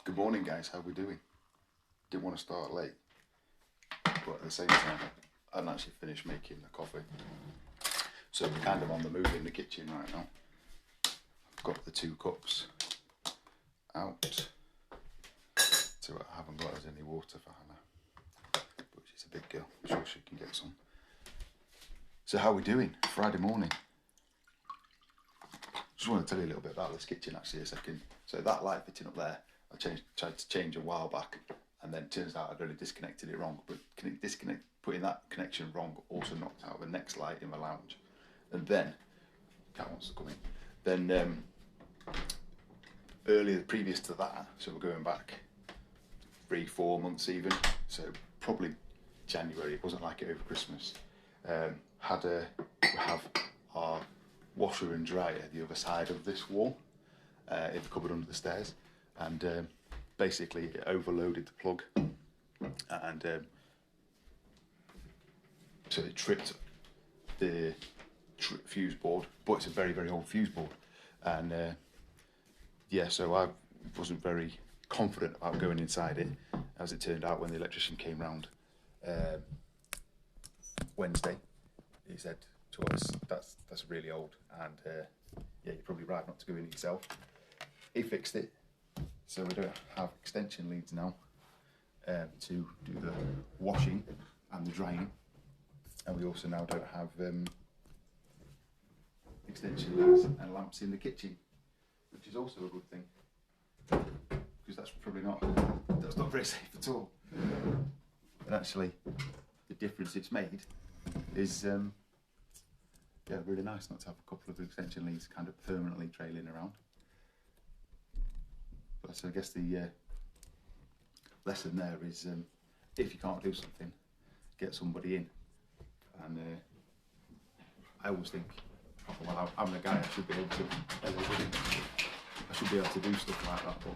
Good morning, guys. How we doing? Didn't want to start late, but at the same time, I hadn't actually finished making the coffee. So we're kind of on the move in the kitchen right now. I've got the 2 cups out. So I haven't got us any water for Hannah, but she's a big girl. I'm sure she can get some. So how we doing? Friday morning. Just want to tell you a little bit about this kitchen actually a second. So that light fitting up there, I tried to change a while back, and then turns out I'd only disconnected it wrong. But putting that connection wrong also knocked out the next light in the lounge. And then, cat wants to come in. Then earlier, previous to that, so we're going back 3-4 months even. So probably January. It wasn't like it over Christmas. We have our washer and dryer the other side of this wall, in the cupboard under the stairs, and basically it overloaded the plug, and so it tripped the fuse board, but it's a very, very old fuse board, and so I wasn't very confident about going inside it. As it turned out, when the electrician came round Wednesday, he said to us, that's really old, and you're probably right not to go in it yourself. He fixed it, so we don't have extension leads now to do the washing and the drying, and we also now don't have extension leads and lamps in the kitchen, which is also a good thing, because that's not very safe at all. And actually, the difference it's made is really nice not to have a couple of extension leads kind of permanently trailing around. But so I guess the lesson there is, if you can't do something, get somebody in. And I always think, well, I'm the guy, I should be able to do stuff like that, but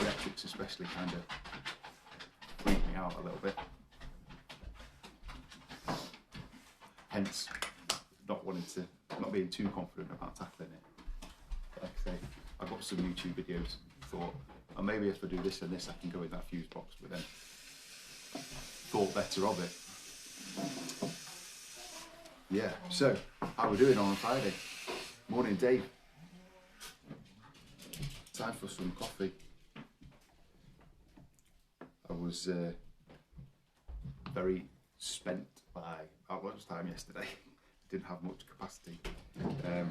electrics especially kind of freak me out a little bit. Hence, not being too confident about tackling it. Like I say, I got some YouTube videos, thought, oh, maybe if I do this and this, I can go in that fuse box, but then thought better of it. Yeah, so how are we doing on Friday? Morning, Dave. Time for some coffee. I was very spent by our lunchtime yesterday. Didn't have much capacity, and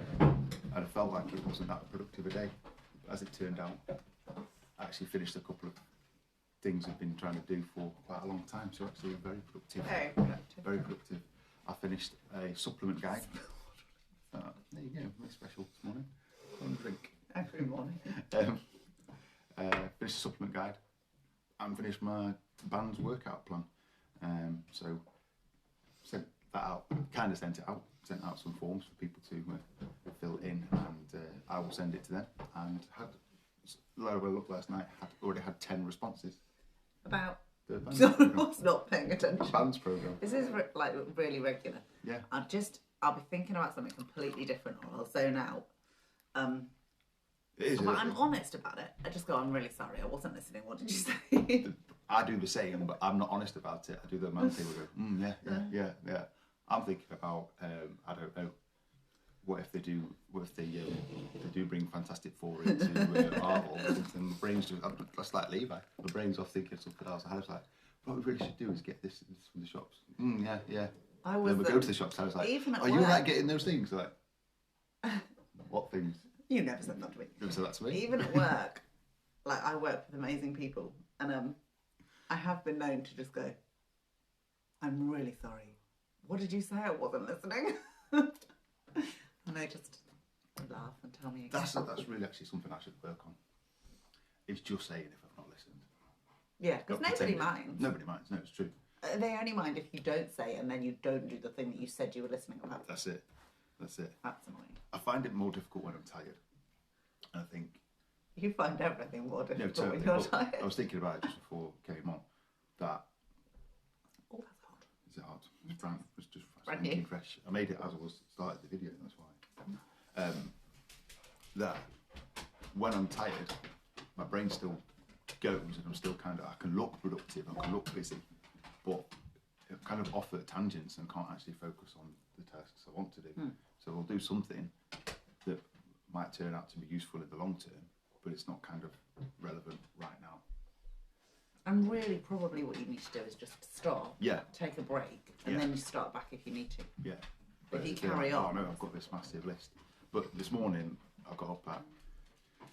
I felt like it wasn't that productive a day. But as it turned out, I actually finished a couple of things I've been trying to do for quite a long time, so actually very productive. Very productive. Very productive. I finished a supplement guide. There you go, very special this morning. One drink. Every morning. Finished a supplement guide and finished my band's workout plan. So sent that out, kind of sent out some forms for people to fill in, and I will send it to them. And had a look last night, already had 10 responses. About? The band's I program. was not paying attention. The band's program. This is like really regular. Yeah. I'll be thinking about something completely different, or I'll zone out. It is. But I'm honest about it. I just go, I'm really sorry, I wasn't listening. What did you say? I do the same, but I'm not honest about it. I do the man thing. We go, yeah. I'm thinking about, I don't know, what if they do bring Fantastic Four into Marvel, and the brain's just like Levi. The brain's off thinking something else. I was like, what we really should do is get this from the shops. Yeah. Then we go to the shops. I was like, are you right getting those things? Like, what things? You never said that to me. You never said that to me. Even at work, like I work with amazing people, and I have been known to just go, I'm really sorry. What did you say? I wasn't listening. And they just laugh and tell me again. That's really actually something I should work on. Is just saying if I've not listened. Yeah, because nobody minds. Nobody minds. No, it's true. They only mind if you don't say and then you don't do the thing that you said you were listening about. That's it. That's annoying. I find it more difficult when I'm tired. And I think... You find everything more difficult totally. when you're tired. I was thinking about it just before I came on. That... Oh, that's hard. Is it hard? It's brand, it's just brand new. Fresh. I made it as I was started the video, that's why. That when I'm tired, my brain's still goes, and I'm still I can look productive, I can look busy, but I'm kind of off at tangents and can't actually focus on the tasks I want to do. So I'll do something that might turn out to be useful in the long term, but it's not kind of relevant right now. And really, probably what you need to do is just stop, take a break, and then you start back if you need to. Yeah. But if you carry on. Oh no, I've got this massive list. But this morning I got up at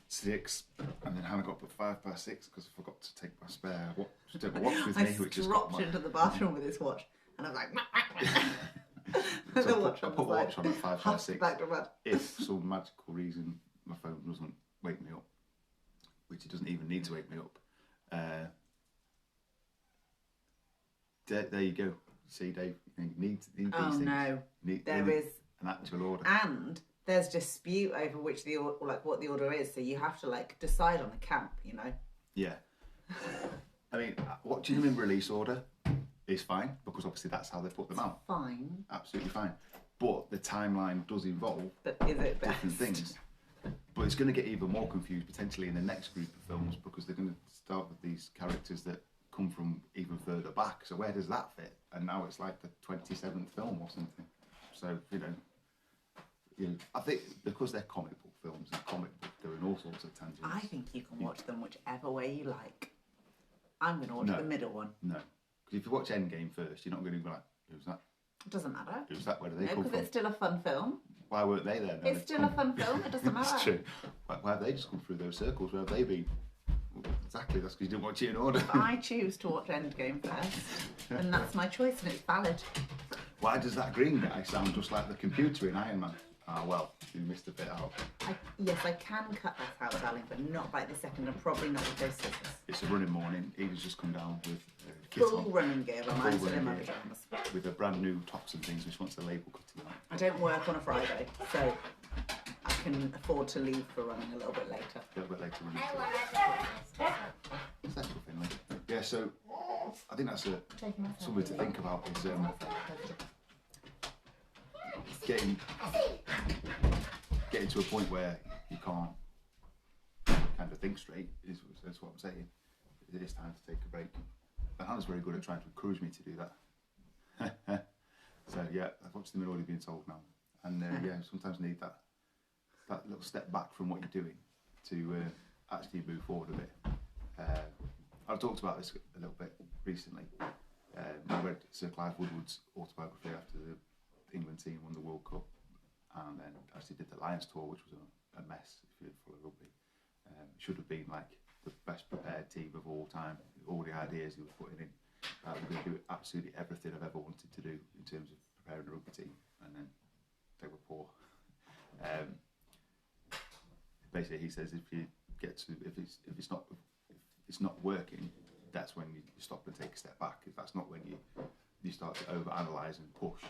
6, and then Hannah got up at 6:05 because I forgot to take my spare watch with me, which is dropped into the bathroom with this watch, and I was like, so I put the watch on at 6:05. Back to bed. If for some magical reason my phone doesn't wake me up, which it doesn't even need to wake me up. There you go. See, Dave, you need these things. No, there is an actual order, and there's dispute over what the order is. So you have to decide on a camp, Yeah, I mean, watching them in release order is fine because obviously that's how they put them out. Fine, absolutely fine. But the timeline does involve different things. But it's going to get even more confused potentially in the next group of films because they're going to start with these characters that come from even further back. So where does that fit? And now it's like the 27th film or something. So I think because they're comic book films and comic book, they're in all sorts of tangents. I think you can watch them whichever way you like. I'm going to watch the middle one. No, because if you watch Endgame first, you're not going to be like, who's that? It doesn't matter. Who's that? Where do they come from? Because it's still a fun film. Why weren't they there? It's still a fun film. It doesn't matter. It's true. Why have they just come through those circles? Where have they been? Exactly, that's because you didn't watch it in order. If I choose to watch Endgame first, then that's my choice and it's valid. Why does that green guy sound just like the computer in Iron Man? Ah, well, you missed a bit out. Yes, I can cut that out, darling, but not right this second, and probably not with those scissors. It's a running morning. Edie's just come down with full running gear, but I'm still in my pyjamas. With a brand new tops and things, which wants the label cutting out. I don't work on a Friday, so I can afford to leave for running a little bit later. A little bit later running. That's Finley. Yeah, so I think that's something to think about is getting to a point where you can't kind of think straight. That's what I'm saying. It is time to take a break. And Hannah's very good at trying to encourage me to do that. So yeah, I've watched them already being told now, and sometimes need that little step back from what you're doing to actually move forward a bit. I've talked about this a little bit recently. I read Sir Clive Woodward's autobiography after the England team won the World Cup, and then actually did the Lions tour, which was a mess if you follow rugby. It should have been like the best prepared team of all time. All the ideas he was putting in, we're going to do absolutely everything I've ever wanted to do in terms of preparing a rugby team, and then they were poor. Basically, he says if it's not working, that's when you stop and take a step back. If that's not when you start to overanalyze and push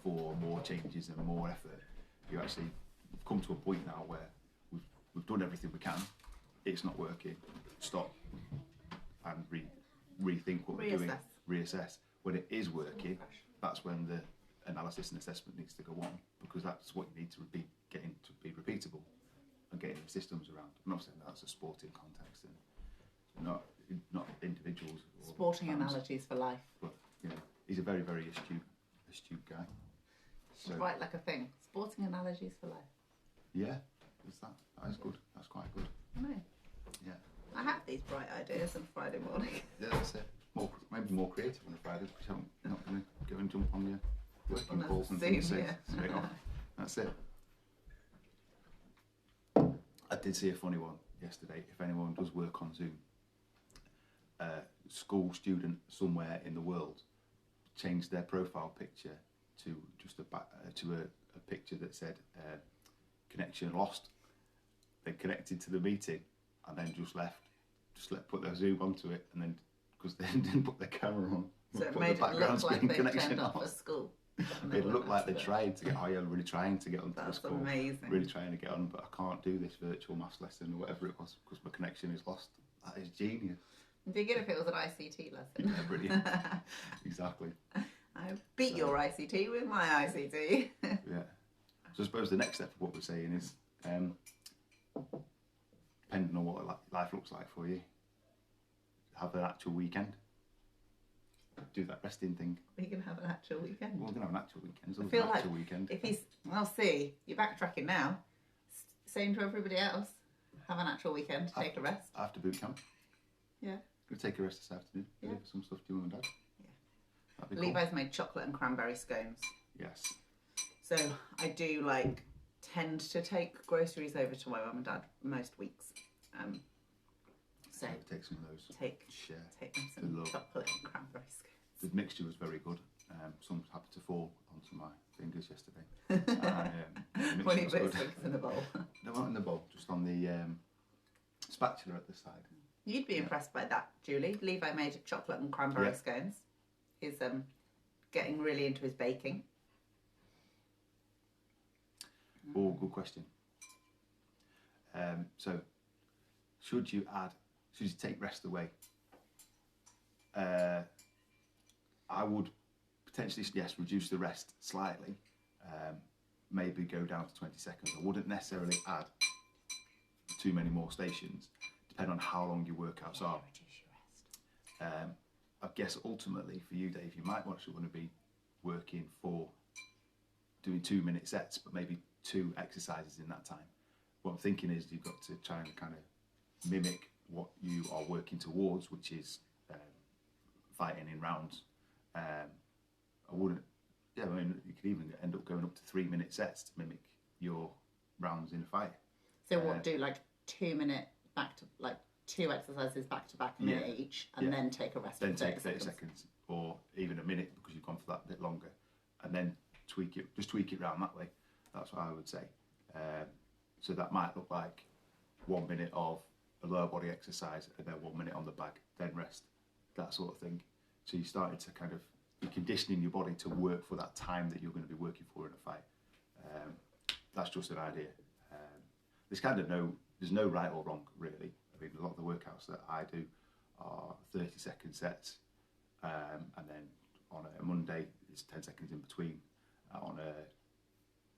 for more changes and more effort. We've come to a point now where we've done everything we can. It's not working. Stop and rethink what we're doing. Reassess. When it is working, that's when the analysis and assessment needs to go on, because that's what you need to be getting to be repeatable and getting systems around. I'm not saying that's a sporting context and not individuals. Or sporting fans. Analogies for life. But he's a very, very astute guy. So, write like a thing. Sporting Analogies for life. Yeah, that is good. That's quite good. No. Yeah. I have these bright ideas on Friday morning. Yeah, that's it. Maybe more creative on a Friday, because you're not going to go and jump on your working calls and things straight off. That's it. I did see a funny one yesterday. If anyone does work on Zoom, school student somewhere in the world changed their profile picture to just a picture that said connection lost. They connected to the meeting and then just left. Put their Zoom onto it, and then because they didn't put their camera on, so it made it look like they turned off at school. It looked like they tried to get. Oh yeah, really trying to get onto the school. That's amazing. Really trying to get on, but I can't do this virtual maths lesson or whatever it was because my connection is lost. That is genius. It'd be good if it was an ICT lesson. Yeah, brilliant. Exactly. I beat your ICT with my ICT. Yeah. So I suppose the next step of what we're saying is, depending on what life looks like for you, have an actual weekend. Do that resting thing. Are you going to have an actual weekend? Well, we're going to have an actual weekend. It's I always feel an like actual weekend. if he's, I'll see, you're backtracking now. Same to everybody else. Have an actual weekend, take a rest. After boot camp. Yeah. Going to take a rest this afternoon. Yeah. Deliver some stuff to your mum and dad. Yeah. That'd be cool. Levi's made chocolate and cranberry scones. Yes. So I do like tend to take groceries over to my mum and dad most weeks. So Take some of those. Share. take them some Love. chocolate and cranberry scones. The mixture was very good. Some happened to fall onto my fingers yesterday. The When mixture you was put good. his fingers in a bowl. They weren't in the bowl, just on the spatula at the side. You'd be impressed by that, Julie. Levi made chocolate and cranberry scones. He's getting really into his baking. Oh, good question. So, should you take rest away? I would potentially, yes, reduce the rest slightly. Maybe go down to 20 seconds. I wouldn't necessarily add too many more stations, depending on how long your workouts are. Reduce your rest. I guess ultimately for you, Dave, you might actually want to be working for doing 2-minute sets, but maybe 2 exercises in that time. What I'm thinking is you've got to try and kind of mimic what you are working towards, which is fighting in rounds. I wouldn't. Yeah, I mean, you could even end up going up to 3-minute sets to mimic your rounds in a fight. So what? Do like 2-minute back to like 2 exercises back to back, a minute each, and then take a rest. Then for 30 take 30 seconds, or even a minute because you've gone for that bit longer, and then tweak it. Just tweak it round that way. That's what I would say. So that might look like 1 minute of a lower body exercise, and then 1 minute on the back, then rest. That sort of thing. So you started to kind of be conditioning your body to work for that time that you're going to be working for in a fight. That's just an idea. There's no right or wrong really. I mean, a lot of the workouts that I do are 30-second sets, and then on a Monday it's 10 seconds in between. On a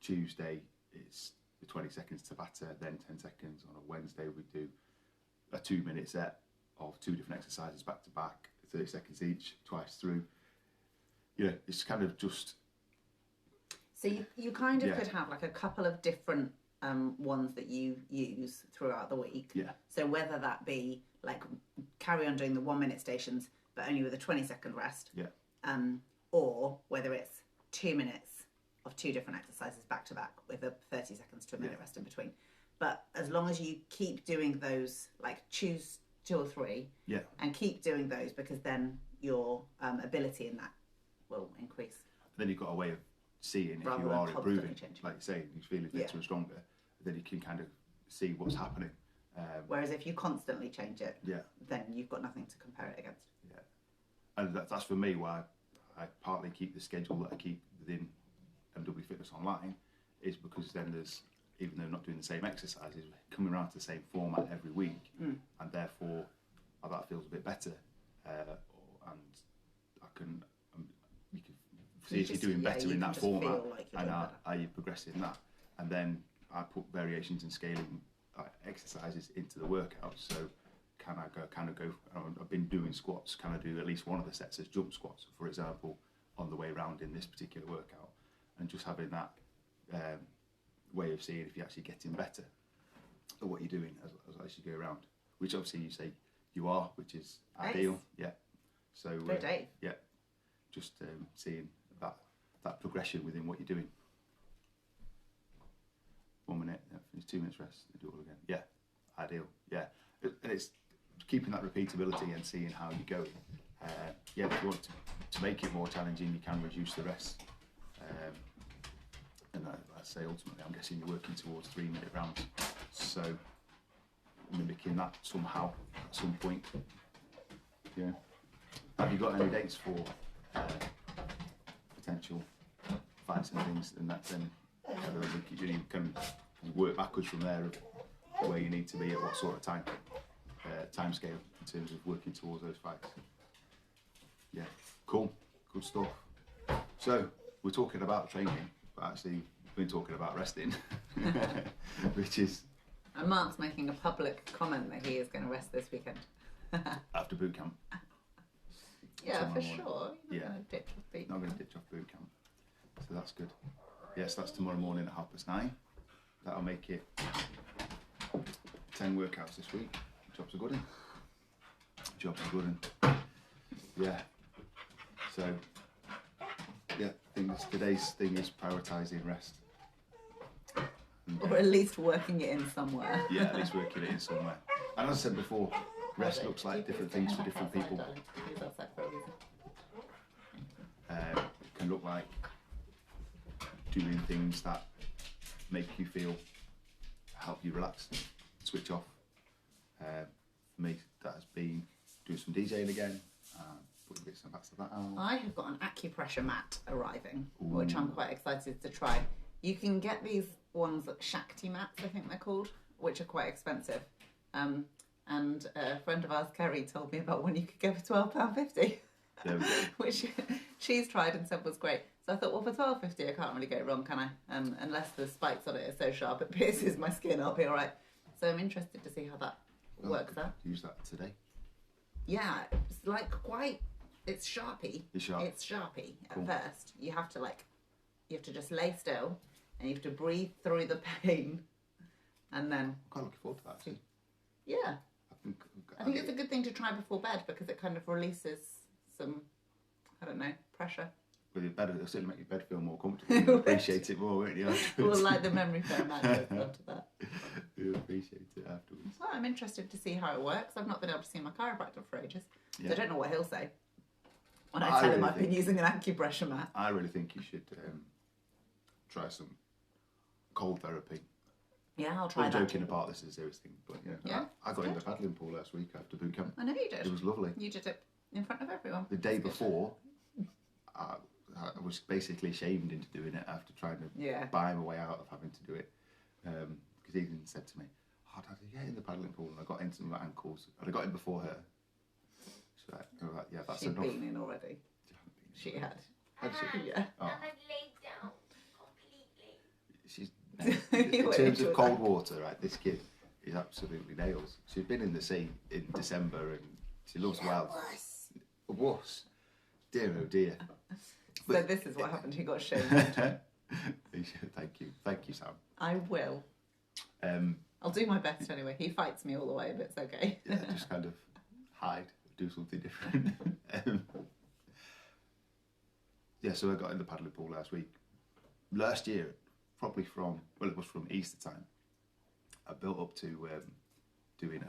Tuesday it's 20 seconds Tabata, then 10 seconds. On a Wednesday we do a 2-minute set of 2 different exercises back to back, 30 seconds each, twice through. It's kind of just... So you kind of could have like a couple of different ones that you use throughout the week. Yeah. So whether that be like carry on doing the 1-minute stations but only with a 20-second rest. Yeah. Or whether it's 2 minutes of 2 different exercises back to back with a 30 seconds to a minute rest in between. But as long as you keep doing those, like choose 2 or 3 and keep doing those, because then your ability in that will increase. Then you've got a way of seeing if Rather you than are improving, constantly changing. like you say, you're feeling fitter and stronger, then you can kind of see what's happening. Whereas if you constantly change it, Yeah. then you've got nothing to compare it against. Yeah. And that's for me why I partly keep the schedule that I keep within MW Fitness Online, is because then there's, even though not doing the same exercises, coming around to the same format every week, and therefore that feels a bit better, and I can you can see if you're doing better in that format, like and are you progressing that, and then I put variations in scaling exercises into the workouts. So can I go? I've been doing squats. Can I do at least one of the sets as jump squats, for example, on the way around in this particular workout, and just having that way of seeing if you're actually getting better at what you're doing as you go around. Which obviously you say you are, which is ideal. Yeah. So Dave. yeah, just seeing that progression within what you're doing. 1 minute, finish 2 minutes rest, do it all again. Yeah, ideal. Yeah, and it's keeping that repeatability and seeing how you're going. If you want to make it more challenging, you can reduce the rest. And I say ultimately, I'm guessing you're working towards 3-minute rounds. So mimicking that somehow at some point. Yeah. Have you got any dates for potential fights and things? And that then you can work backwards from there of where you need to be at what sort of time scale in terms of working towards those fights. Yeah, cool, good stuff. So we're talking about training, but actually we've been talking about resting, which is... And Mark's making a public comment that he is going to rest this weekend. after boot camp. Yeah, tomorrow for morning. sure. You're Yeah. not gonna ditch off boot Not going to camp. ditch off boot camp. So that's good. Yes, that's tomorrow morning at 9:30. That'll make it 10 workouts this week. Job's a good one. Job's a good one. Yeah. So, yeah, today's thing is prioritising rest. And, Or at least working it in somewhere. yeah, at least working it in somewhere. And as I said before, rest looks like different things for different people. Can look like doing things that make you feel, help you relax, switch off. For me, that has been doing some DJing again, putting bits and bats of that out. I have got an acupressure mat arriving, which I'm quite excited to try. You can get these ones, Shakti mats, I think they're called, which are quite expensive. And a friend of ours, Kerry, told me about one you could get for £12.50. There we go. Which she's tried and said was great. So I thought, well, for £12.50 I can't really go wrong, can I? Unless the spikes on it are so sharp it pierces my skin, I'll be all right. So I'm interested to see how that works out. Use that today. Yeah, it's like it's sharpy. It's sharp. It's sharpy at Cool. first. You have to just lay still and you have to breathe through the pain, and then I'm quite looking forward to that. Actually. yeah. I think it's a a good thing to try before bed because it kind of releases some, I don't know, pressure. With your bed, it'll certainly make your bed feel more comfortable. You'll appreciate it more, won't you? Well, Afterwards? like the memory foam mat goes onto that. You'll appreciate it afterwards. Well, I'm interested to see how it works. I've not been able to see my chiropractor for ages, so Yeah. I don't know what he'll say when I I tell him really I've been think- using an acupressure mat. I really think you should try some cold therapy. Yeah, I'll try I'm that. joking about this is a serious thing, but yeah, Yeah, I got in the good. paddling pool last week after boot camp. I know you did. It was lovely. You did it in front of everyone. The day That's good. before, I was basically shamed into doing it after trying to Yeah. buy my way out of having to do it. Because Ethan said to me, "Oh, Dad, get in the paddling pool," and I got into my ankles, and I got in before her. So I was like, "Yeah, that's She'd enough." been in already. She had. Had she? Yeah. Oh. And I'd laid down completely. She's You in went terms into of a cold tank. water, right? This kid is absolutely nails. She's been in the sea in December and she loves wild. Wuss. Dear oh dear. So this is what happened. He got shamed. Thank you, Sam. I will. I'll do my best anyway. He fights me all the way, but it's okay. Yeah, just kind of hide, do something different. Yeah, so I got in the paddling pool last week. Last year, probably it was from Easter time. I built up to doing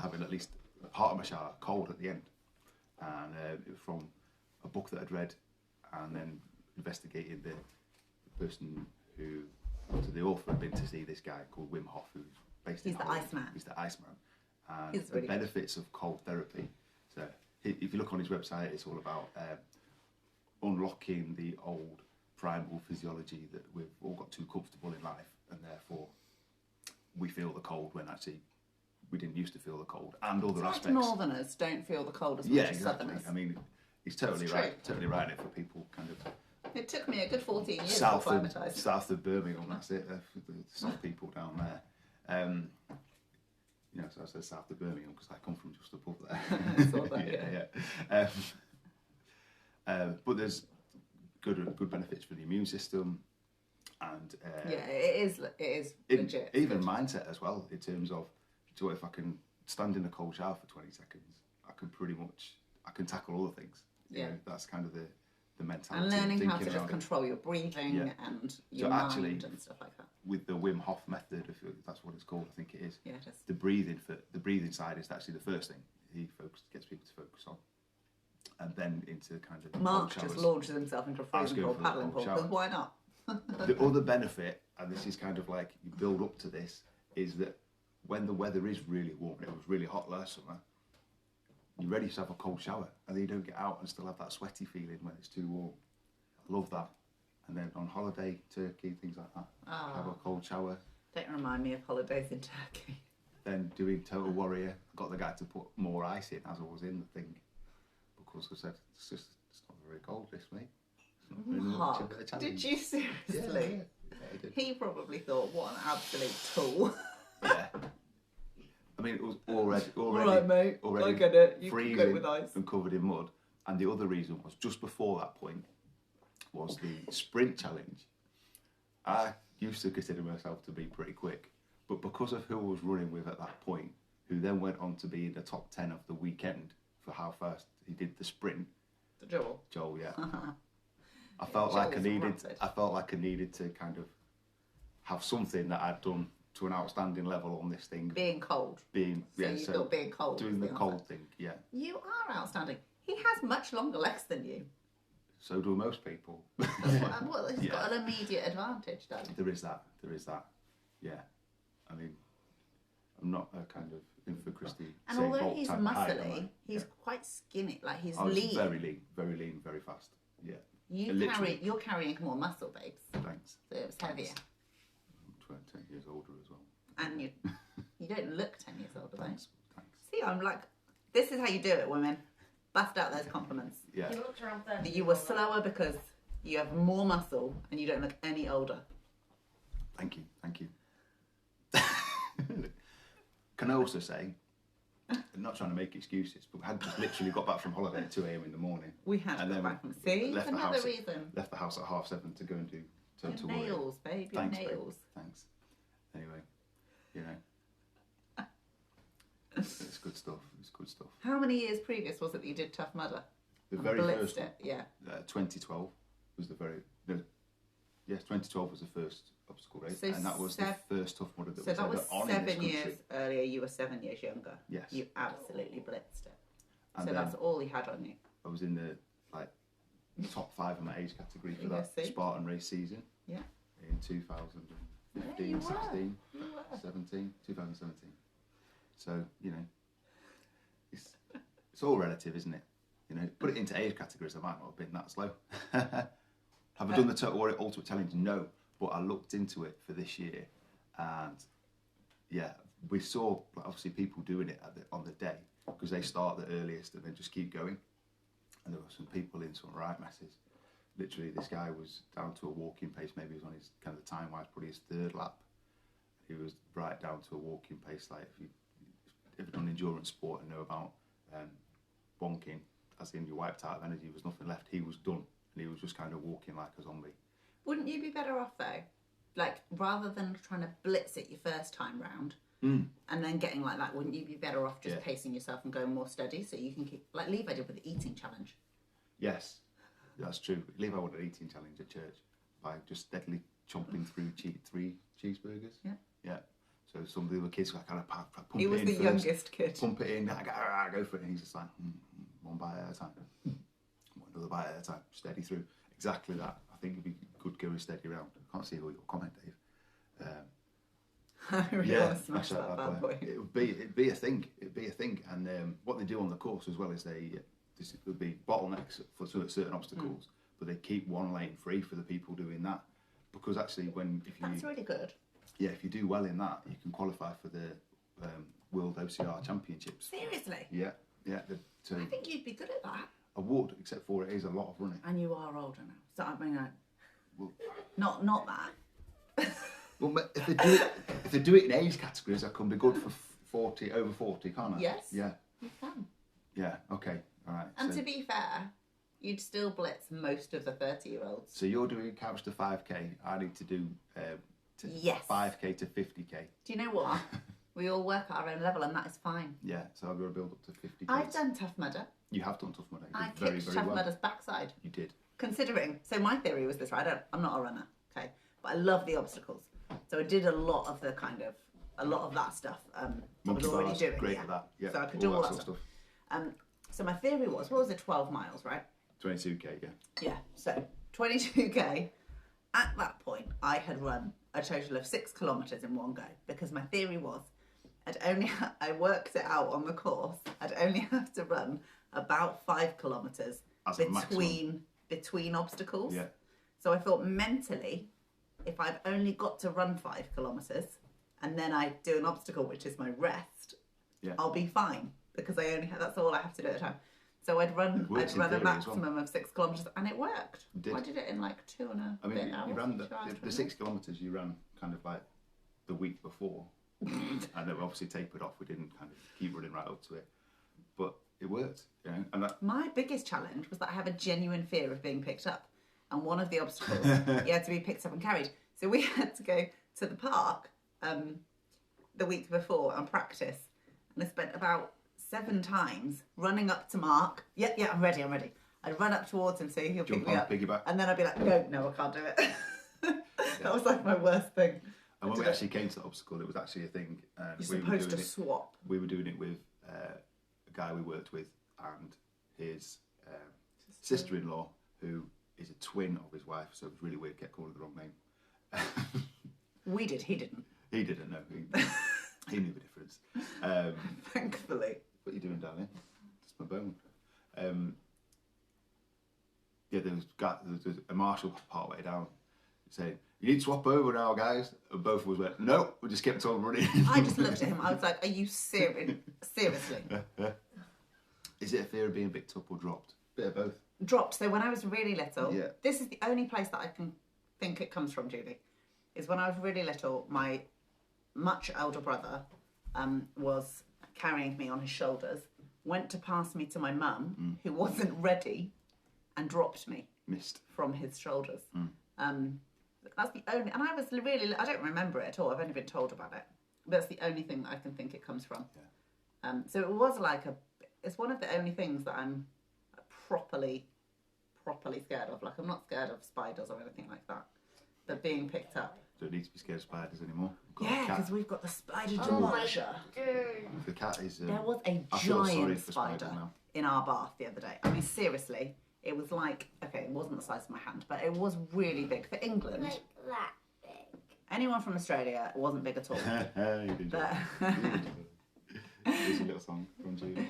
having at least part of my shower cold at the end, and it was from a book that I'd read, and then investigating the person who, so the author had been to see this guy called Wim Hof, who's based in He's the Holland. Iceman. He's the Iceman, and He's the really good. benefits of cold therapy. So if you look on his website, it's all about unlocking the old primal physiology that we've all got too comfortable in life, and therefore we feel the cold when actually we didn't used to feel the cold, and other It's like aspects. Northerners don't feel the cold as much Yeah, as exactly. Southerners. I mean, he's totally It's right. Totally right in it for people kind of It took me a good 14 years to south acclimatise. of Birmingham. That's it. The south people down there. You know, so I said south of Birmingham because I come from just above there. I saw that, yeah. But there's good benefits for the immune system, and Yeah, it is legit. even mindset as well, in terms of, so if I can stand in a cold shower for 20 seconds, I can tackle other things. You Yeah. know, that's kind of the mentality. And learning how to thinking just around it. control your breathing Yeah. and your So mind actually- and stuff like that. With the Wim Hof method, if that's what it's called, I think it is. Yeah, it is. The breathing side is actually the first thing he gets people to focus on, and then into kind of Mark cold just showers. launches himself into a I was freezing going pool for a paddling cold pool because shower. why not? The other benefit, and this is kind of like you build up to this, is that when the weather is really warm, and it was really hot last summer, you're ready to have a cold shower, and then you don't get out and still have that sweaty feeling when it's too warm. I love that. And then on holiday, Turkey, things like that, have a cold shower. Don't remind me of holidays in Turkey. Then doing Total Warrior, got the guy to put more ice in as I was in the thing, because I said it's not very cold, this mate. It's not really much of Mark, a challenge. did you seriously? Yeah, I did. He probably thought, what an absolute tool. Yeah. I mean, it was already, All right, mate. already I get it. You can freezing go with ice. and covered in mud. And the other reason was just before that point was the sprint challenge. I used to consider myself to be pretty quick, but because of who I was running with at that point, who then went on to be in the top 10 of the weekend for how fast he did the sprint. Joel. Joel, yeah. I felt like I needed to kind of have something that I'd done to an outstanding level on this thing. Being cold. Being So you thought being cold. Doing the cold thing, yeah. You are outstanding. He has much longer legs than you. So do most people. Well, he's got an immediate advantage, though. There is that. Yeah. I mean, I'm not a kind of infant Christie. And although he's muscly, he's quite skinny. Like he's lean. Very lean, very fast. Yeah. You're carrying more muscle, babes. Thanks. So it's heavier. I'm 10 years older as well. And you don't look 10 years older, though. Thanks. See, I'm like, this is how you do it, women. Bust out those compliments. Yeah. You looked around 30. You were slower because you have more muscle and you don't look any older. Thank you. Can I also say, I'm not trying to make excuses, but we had just literally got back from holiday at 2 a.m. in the morning. We had to go back from see left another reason. Left the house at 7:30 to go and do Your nails, babe. Your nails. Thanks. Anyway, you know, it's good stuff. How many years previous was it that you did Tough Mudder? The very first one. Yeah. 2012 was the very. No, yes, 2012 was the first obstacle race, So and that was the first Tough Mudder that So was that was ever on in this 7 years country. earlier. You were 7 years younger. Yes. You absolutely blitzed it. And So then that's all he had on you. I was in the top 5 of my age category for Yes, that see? Spartan race season. Yeah. In 2015, you were. 16, You were. 2017. So, you know, it's all relative, isn't it? You know, put it into age categories, I might not have been that slow. Have I done the Total Warrior Ultimate Challenge? No, but I looked into it for this year, and yeah, we saw obviously people doing it on the day because they start the earliest and then just keep going. And there were some people in some right messes. Literally, this guy was down to a walking pace. Maybe he was on his kind of time-wise, probably his third lap. He was right down to a walking pace. Like if you've done endurance sport and know about bonking, as in you wiped out of energy, there was nothing left. He was done, and he was just kind of walking like a zombie. Wouldn't you be better off though? Like rather than trying to blitz it your first time round and then getting like that, wouldn't you be better off just pacing yourself and going more steady so you can keep like Levi did with the eating challenge? Yes, that's true. Levi would an eating challenge at church by just steadily chomping through 3 cheeseburgers. Yeah. Yeah. So some of the other kids were kind of pump He was it in the first, youngest kid. Pump it in, go for it, and he's just like one bite at a time, another bite at a time, steady through. Exactly that. I think it'd be good going steady around. I can't see your comment, Dave. I really want to smash that bad boy. It'd be a thing. And what they do on the course as well is this would be bottlenecks for certain obstacles, but they keep one lane free for the people doing that, because actually That's really good. Yeah, if you do well in that, you can qualify for the World OCR Championships. Seriously? Yeah. I think you'd be good at that. I would, except for it is a lot of running. And you are older now. So I mean, not that. Well, if they do it in age categories, that can be good for over 40, can't I? Yes. Yeah. You can. Yeah. Okay. All right. And to be fair, you'd still blitz most of the 30-year-olds. So you're doing couch to 5k. I need to do Yes. 5k to 50k. Do you know what? We all work at our own level, and that is fine. Yeah. So I've got to build up to 50k. I've done Tough Mudder. You have done Tough Mudder. You I did very, kicked very Tough well. Mudder's backside. You did. Considering, so my theory was this, right? I'm not a runner, okay, but I love the obstacles. So I did a lot of that stuff. I was Monkey already bars, doing. great at that. Yeah. So I could do all that stuff. So my theory was, what was it, 12 miles, right? 22k. Yeah. Yeah. So 22k. At that point, I had run a total of 6 kilometres in one go, because my theory was, I worked it out on the course. I'd only have to run about 5 kilometres between obstacles. Yeah. So I thought mentally, if I've only got to run 5 kilometres and then I do an obstacle, which is my rest, I'll be fine, because that's all I have to do at a time. So I'd run a maximum of 6 kilometres, and it worked. I did it in like 2 and a bit hours. You ran 2 hours, the 6 kilometres you ran kind of like the week before. And then we obviously tapered off. We didn't kind of keep running right up to it, but it worked. You know, and that, My biggest challenge was that I have a genuine fear of being picked up. And one of the obstacles, you had to be picked up and carried. So we had to go to the park the week before and practice. And I spent about 7 times running up to Mark. Yeah, I'm ready. I'd run up towards him so he'll jump pick me on, up. piggyback. And then I'd be like, no, I can't do it. That was like my worst thing. And when we actually came to the obstacle, it was actually a thing. You're supposed to swap. We were doing it with a guy we worked with and his sister-in-law, who is a twin of his wife, so it was really weird to get called the wrong name. We did, he didn't. He didn't know. He knew the difference. Thankfully. What are you doing down here? It's my bone. Yeah, there was a marshal part way down saying, "You need to swap over now, guys." And both of us went, "No," we just kept on running. I just looked at him. I was like, "Are you serious? Seriously?" Is it a fear of being picked up or dropped? Bit of both. Dropped. So when I was really little, Yeah. this is the only place that I can think it comes from, Julie, is when I was really little, my much older brother was carrying me on his shoulders, went to pass me to my mum, who wasn't ready, and dropped me. Missed. From his shoulders. That's the only, and I was really, I don't remember it at all. I've only been told about it. But that's the only thing that I can think it comes from. Yeah. So it was like it's one of the only things that I'm properly scared of. Like, I'm not scared of spiders or anything like that. But being picked up. Don't need to be scared of spiders anymore. Yeah, because we've got the spider Oh my demolisher. dude. The cat is. There was a I feel sorry giant for spiders spider now. in our bath the other day. I mean, seriously, it was like, okay, it wasn't the size of my hand, but it was really big. For England, Like that big. anyone from Australia, it wasn't big at all. You did But Here's a little song from Julie.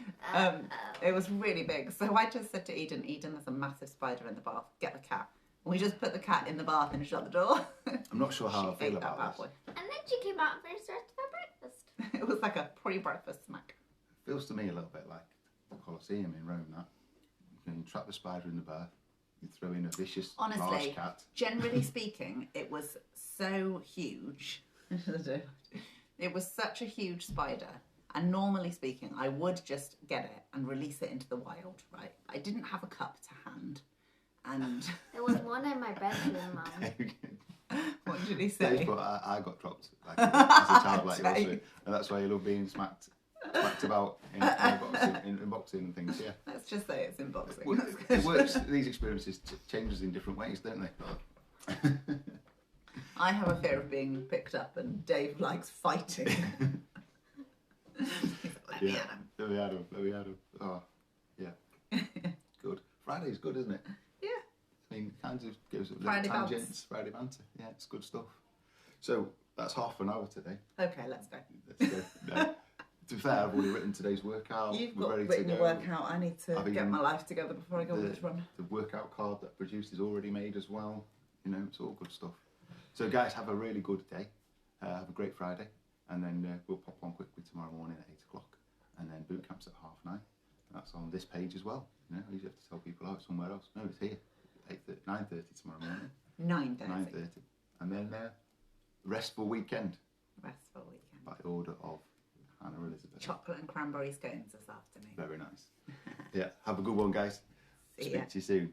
it was really big. So I just said to Eden, there's a massive spider in the bath. Get the cat. And we just put the cat in the bath and shut the door. I'm not sure how I She feel ate that about bad this. boy. And then she came out for the rest of her breakfast. It was like a pre-breakfast snack. Feels to me a little bit like the Colosseum in Rome. That you can trap the spider in the bath. You throw in a vicious large Honestly, cat. generally speaking, it was so huge. It was such a huge spider. And normally speaking, I would just get it and release it into the wild, right? I didn't have a cup to hand. And There was one in my bedroom, Mum. what did he That's say? what I got dropped like, as a child, like yours, Dave. and that's why you love being smacked about in boxing and things. Yeah, Let's just say it's in boxing. well, it works. These experiences change us in different ways, don't they? I have a fear of being picked up, and Dave likes fighting. He's like, Yeah, there we had him. Oh, yeah, good. Friday's good, isn't it? Yeah. I mean, kind of gives a little Friday bounce. tangents, Friday banter. Yeah, it's good stuff. So that's half an hour today. Okay, let's go. Let's go. No. To be fair, I've already written today's workout. You've We're got ready written to your go. workout. I need to I've get even- my life together before I go on this run. The workout card that produced is already made as well. You know, it's all good stuff. So guys, have a really good day. Have a great Friday. And then we'll pop on quickly tomorrow morning at 8 o'clock. And then boot camp's at 9:30. And that's on this page as well. You know, you have to tell people, oh, it's somewhere else. No, it's here. 9:30 tomorrow morning. 9:30. 9:30. And then restful weekend Restful weekend. by order of Hannah Elizabeth. Chocolate and cranberry scones this afternoon. Very nice. Yeah, have a good one, guys. See Speak ya. to you soon.